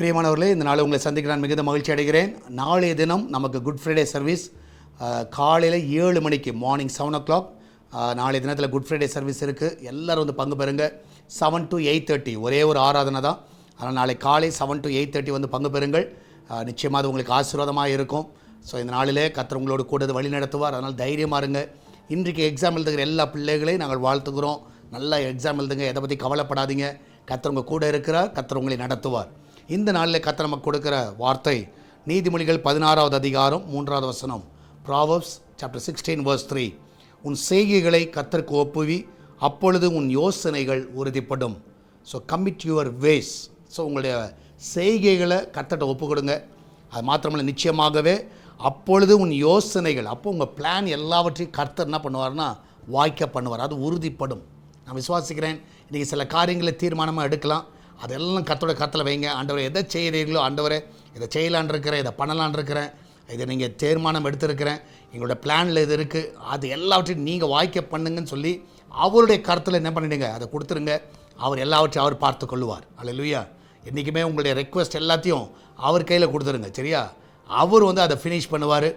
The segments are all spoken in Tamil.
பிரியமானவர்களே, இந்த நாள் உங்களை சந்திக்க நான் மிகுந்த மகிழ்ச்சி அடைகிறேன். நாளைய தினம் நமக்கு குட் ஃப்ரைடே சர்வீஸ் காலையில் 7 மணிக்கு மார்னிங் 7 o'clock. நாளைய தினத்தில் குட் ஃப்ரைடே சர்வீஸ் இருக்குது. எல்லோரும் வந்து பங்கு பெறுங்க. 7 to 8:30 ஒரே ஒரு ஆராதனை தான். அதனால் நாளை காலை 7 to 8:30 வந்து பங்கு பெறுங்கள். நிச்சயமாக அது உங்களுக்கு ஆசீர்வாதமாக இருக்கும். ஸோ இந்த நாளிலே கர்த்தர் உங்களோடு கூட வழி நடத்துவார். அதனால் தைரியமாக இருங்க. இன்றைக்கு எக்ஸாம் எழுதுகிற எல்லா பிள்ளைகளையும் நாங்கள் வாழ்த்துக்கிறோம். நல்லா எக்ஸாம் எழுதுங்க, எதை பற்றி கவலைப்படாதீங்க. கர்த்தர் உங்கள் கூட இருக்கிறார். கர்த்தர் உங்களை நடத்துவார். இந்த நாளில் கர்த்தர் நமக்கு கொடுக்குற வார்த்தை நீதிமொழிகள் 16வது அதிகாரம் 3வது வசனம். Proverbs chapter 16 verse 3. உன் செய்கைகளை கர்த்தருக்கு ஒப்புவி, அப்பொழுது உன் யோசனைகள் உறுதிப்படும். So commit your ways. So உங்களுடைய செய்கைகளை கர்த்தர்கிட்ட ஒப்பு கொடுங்க. அது மாத்திரமல்ல, நிச்சயமாகவே அப்பொழுது உன் யோசனைகள், அப்போ உங்கள் பிளான் எல்லாவற்றையும் கர்த்தர் என்ன பண்ணுவார்னா வாய்க்க பண்ணுவார். அது உறுதிப்படும். நான் விசுவாசிக்கிறேன். இன்றைக்கி சில காரியங்களை தீர்மானமாக எடுக்கலாம். அதெல்லாம் கர்த்தரோட கருத்தில் வைங்க. ஆண்டவரை எதை செய்கிறீர்களோ, ஆண்டவரை இதை செய்யலான் இருக்கிறேன், இதை பண்ணலான் இருக்கிறேன், இதை நீங்கள் தீர்மானம் எடுத்திருக்கிறேன், எங்களோட பிளானில் இது இருக்குது, அது எல்லாவற்றையும் நீங்கள் வாய்க்க பண்ணுங்கன்னு சொல்லி அவருடைய கருத்தில் என்ன பண்ணிடுங்க, அதை கொடுத்துருங்க. அவர் எல்லாவற்றையும் அவர் பார்த்து கொள்ளுவார். அல்லேலூயா. என்றைக்குமே உங்களுடைய ரெக்வஸ்ட் எல்லாத்தையும் அவர் கையில் கொடுத்துருங்க. சரியா? அவர் வந்து அதை ஃபினிஷ் பண்ணுவார்.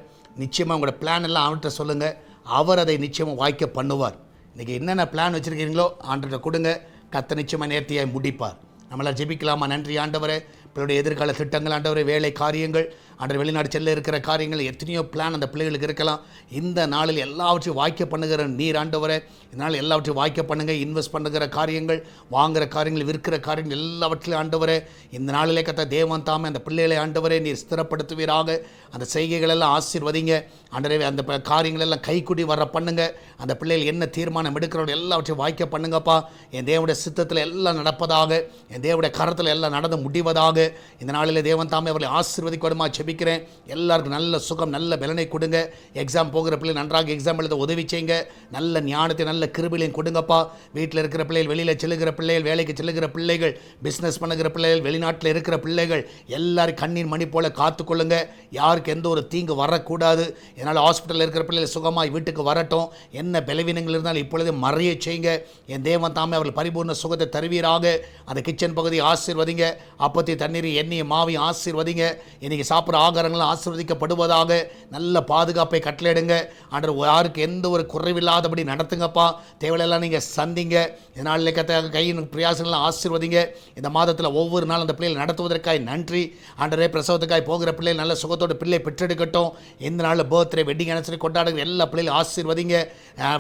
நிச்சயமாக உங்களோட பிளான் எல்லாம் அவர்கிட்ட சொல்லுங்கள். அவர் அதை நிச்சயமாக வாய்க்க பண்ணுவார். இன்றைக்கி என்னென்ன பிளான் வச்சுருக்கீங்களோ ஆண்டவர்கிட்ட கொடுங்க. கர்த்தர் நிச்சயமாக நேர்த்தியாக முடிப்பார். நம்மளால் ஜெபிக்கலாமா? நன்றி ஆண்டவரே. பிள்ளையுடைய எதிர்கால திட்டங்கள் ஆண்டவரே, வேலை காரியங்கள் ஆண்டவர், வெளிநாடு செல்ல இருக்கிற காரியங்கள், எத்தனையோ பிளான் அந்த பிள்ளைகளுக்கு இருக்கலாம். இந்த நாளில் எல்லாவற்றையும் வாய்க்க பண்ணுகிற நீர் ஆண்டவரே, இதனால் எல்லாவற்றையும் வாய்க்க பண்ணுங்கள். இன்வெஸ்ட் பண்ணுகிற காரியங்கள், வாங்குகிற காரியங்கள், விற்கிற காரியங்கள் எல்லாவற்றிலும் ஆண்டவரே, இந்த நாளிலே கத்த தேவன் தாமே அந்த பிள்ளைகளை ஆண்டவரே நீர் ஸ்திரப்படுத்துவீராக. அந்த செய்கைகளெல்லாம் ஆசீர்வதிங்க ஆண்டவரே. அந்த காரியங்கள் எல்லாம் கைக்குடி வர பண்ணுங்க. அந்த பிள்ளைகள் என்ன தீர்மானம் எடுக்கிறோம் எல்லாவற்றையும் வாய்க்க பண்ணுங்கப்பா. என் தேவனுடைய சித்தத்தில் எல்லாம் நடப்பதாக, என் தேவனுடைய கரத்தில் எல்லாம் நடந்து முடிவதாக. இந்த நாளில் தேவன் தாமே அவர்களை ஆசீர்வதிக்கணுமா ஜெபிக்கிறேன். எல்லாருக்கும் நல்ல சுகம், நல்ல பலனை கொடுங்க. எக்ஸாம் போகிற பிள்ளை நன்றாக எக்ஸாம் எழுத உதவி செய்யுங்க. நல்ல ஞானத்தை, நல்ல கிருபையையும் கொடுங்கப்பா. வீட்டில் இருக்கிற பிள்ளைகள், வெளியில் செல்லுகிற பிள்ளைகள், வேலைக்கு செல்லுகிற பிள்ளைகள், பிஸ்னஸ் பண்ணுகிற பிள்ளைகள், வெளிநாட்டில் இருக்கிற பிள்ளைகள் எல்லாரும் கண்ணீர் மணி போல காத்துக்கொள்ளுங்க. யாருக்கு எந்த ஒரு தீங்கு வரக்கூடாது. இதனால் ஹாஸ்பிட்டலில் இருக்கிற பிள்ளைகள் சுகமாய் வீட்டுக்கு வரட்டும். என்ன பலவீனங்கள் இருந்தாலும் இப்பொழுது மறைய செய்யுங்க. என் தேவன் தாமே அவர்கள் பரிபூர்ண சுகத்தை தருவீராக. அந்த கிச்சன் பகுதியை ஆசீர்வதிங்க. அப்பத்தி தண்ணீர், எண்ணெய், மாவையும் ஆசீர்வதிங்க. இன்றைக்கி சாப்பிட்ற ஆகாரங்களும் ஆசீர்வதிக்கப்படுவதாக. நல்ல பாதுகாப்பை கட்டளையிடுங்க ஆண்டவர். யாருக்கு எந்த ஒரு குறைவில்லாதபடி நடத்துங்கப்பா. தேவையெல்லாம் நீங்கள் சந்திங்க. இதனால் கையின் பிரயாசங்கள்லாம் ஆசீர்வதிங்க. இந்த மாதத்தில் ஒவ்வொரு நாள் அந்த பிள்ளைகள் நடத்துவதற்காக நன்றி ஆண்டவரே. பிரசவத்துக்காக போகிற பிள்ளைகள் நல்ல சுகத்தோடு பிள்ளை பெற்றெடுக்கட்டும். இந்த நாளில் பர்த்டே, வெட்டிங் அனிவர்சரி கொண்டாடுகிற எல்லா பிள்ளைகளும் ஆசீர்வதிங்க.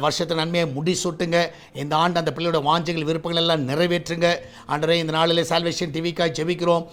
வருஷத்தை நன்மையை முடிசூட்டுங்க. இந்த ஆண்டு அந்த பிள்ளையோட வாஞ்சைகள், விருப்பங்கள் எல்லாம் நிறைவேற்றுங்க ஆண்டவரே. இந்த நாளில் சால்வேஷன் டிவிக்காய் ஜெபிக்கிறோம்.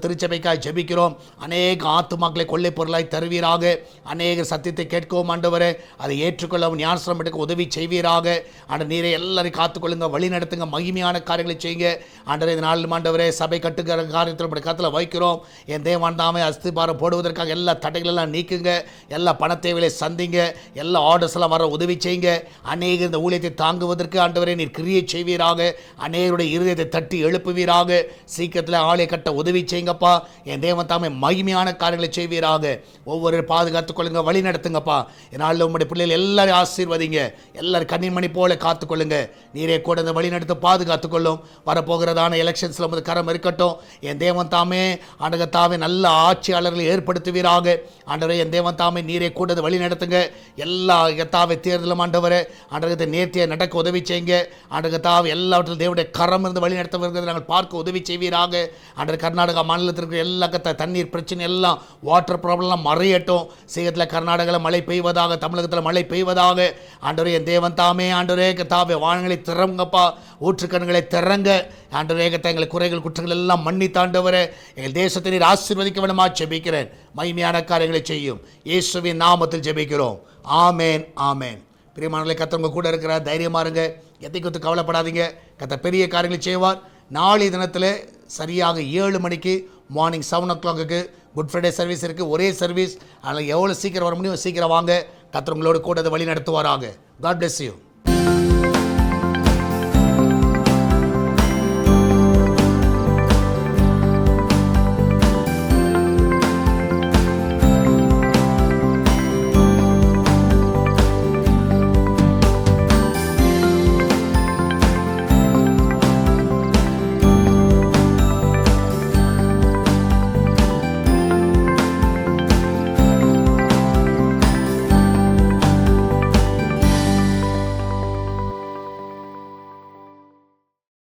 திருச்சபைக்காய் ஜெபிக்கிறோம். அநேக ஆத்துமாக்களை கொள்ளை பொருளாய் தருவீராக. அநேக சத்தியத்தை கேட்கவும் ஆண்டவரே, அதை ஏற்றுக்கொள்ளவும் ஞானஸ்நானம் எடுக்க உதவி செய்வீராக. ஆண்டவர் நீரை எல்லாரையும் காத்துக்கொள்ளுங்க, வழி நடத்துங்க, மகிமையான காரியங்களை செய்யுங்க ஆண்டவரே. இந்த நாள் ஆண்டவரே, சபை கட்டுகிற காரியத்தில் கருத்தில் வைக்கிறோம். என் தேவன் தாமே அஸ்திபாரம் போடுவதற்காக எல்லா தடைகளெல்லாம் நீக்குங்க. எல்லா பண தேவைகளை சந்திங்க. எல்லா ஆர்டர்ஸ் எல்லாம் வர உதவி செய்யுங்க. அநேக இந்த ஊழியத்தை தாங்குவதற்கு ஆண்டவரே நீர் கிரியை செய்வீராக. அநேகருடைய இருதயத்தை தட்டி எழுப்புவீராக. சீக்கிரத்தில் ஆலய கட்ட உதவி செய்யுங்கப்பா. என் தேவன் தாமே மகிமையான காரியங்களை செய்வீராக. ஒவ்வொரு பாதுகாத்துக் கொள்ளுங்க, வழி நடத்துங்கப்பா. என்னால் உங்களுடைய பிள்ளைகள் எல்லாரும் ஆசீர்வதிங்க. எல்லாரும் கண்ணின்மணி போல காத்துக்கொள்ளுங்க. நீரே கூட இந்த வழி நடத்த பாதுகாத்துக்கொள்ளும். வரப்போகிறதான எலெக்ஷன்ஸில் உமது கரம் இருக்கட்டும். என் தேவன் தாமே ஆண்டகத்தாவே நல்ல ஆட்சியாளர்களை ஏற்படுத்துவீராக. ஆண்டவரே, என் தேவன் தாமே நீரே கூட வழி நடத்துங்க. எல்லா கத்தாவை தேர்தலும் ஆண்டவரே ஆண்டகத்தை நேர்த்தியை நடக்க உதவி செய்யுங்க. ஆண்டகத்தாவை எல்லாவற்றிலும் தேவனுடைய கரம் இருந்து வழி நடத்த வருகிறதை நாங்கள் பார்க்க உதவி செய்வீராக. ஆண்டவர் கர்நாடகா மாநிலத்திற்கு எல்லா தண்ணீர் பிரச்சனை எல்லாம், வாட்டர் ப்ராப்ளம்லாம் மறையட்டும். சீக்கிரத்தில் கர்நாடகாவில் மழை பெய்வதாக, தமிழகத்தில் மழை பெய்வதாக. ஆண்டவரே, என் தேவன் தாமே ஆண்டவரே கத்தாவே வானங்களை திறங்கப்பா. ஊற்றுக்கண்களை திறங்க ஆண்டவரே. எங்களை குறைகள், குற்றங்கள் எல்லாம் மன்னித்தாண்டவரே. எங்கள் தேசத்தை நீர் ஆசீர்வதிக்க வேண்டுமா ஜெபிக்கிறேன். மகிமையான காரியங்களை செய்யும் இயேசுவின் நாமத்தில் ஜெபிக்கிறோம். ஆமேன், ஆமேன். பிரியமானவர்களே, கர்த்தர் உங்க கூட இருக்கிறார். தைரியமாக இருங்க. எதை குறித்து கவலைப்படாதீங்க. கர்த்தர் பெரிய காரியங்களை செய்வார். நாளைய தினத்தில் சரியாக 7 மணிக்கு morning 7 o'clock good Friday service இருக்குது. ஒரே சர்வீஸ். அதனால் எவ்வளோ சீக்கிரம் வர முடியும் சீக்கிரம் வாங்க. கர்த்தர் உங்களோட கூட அதை வழி நடத்துவாராக. God bless you.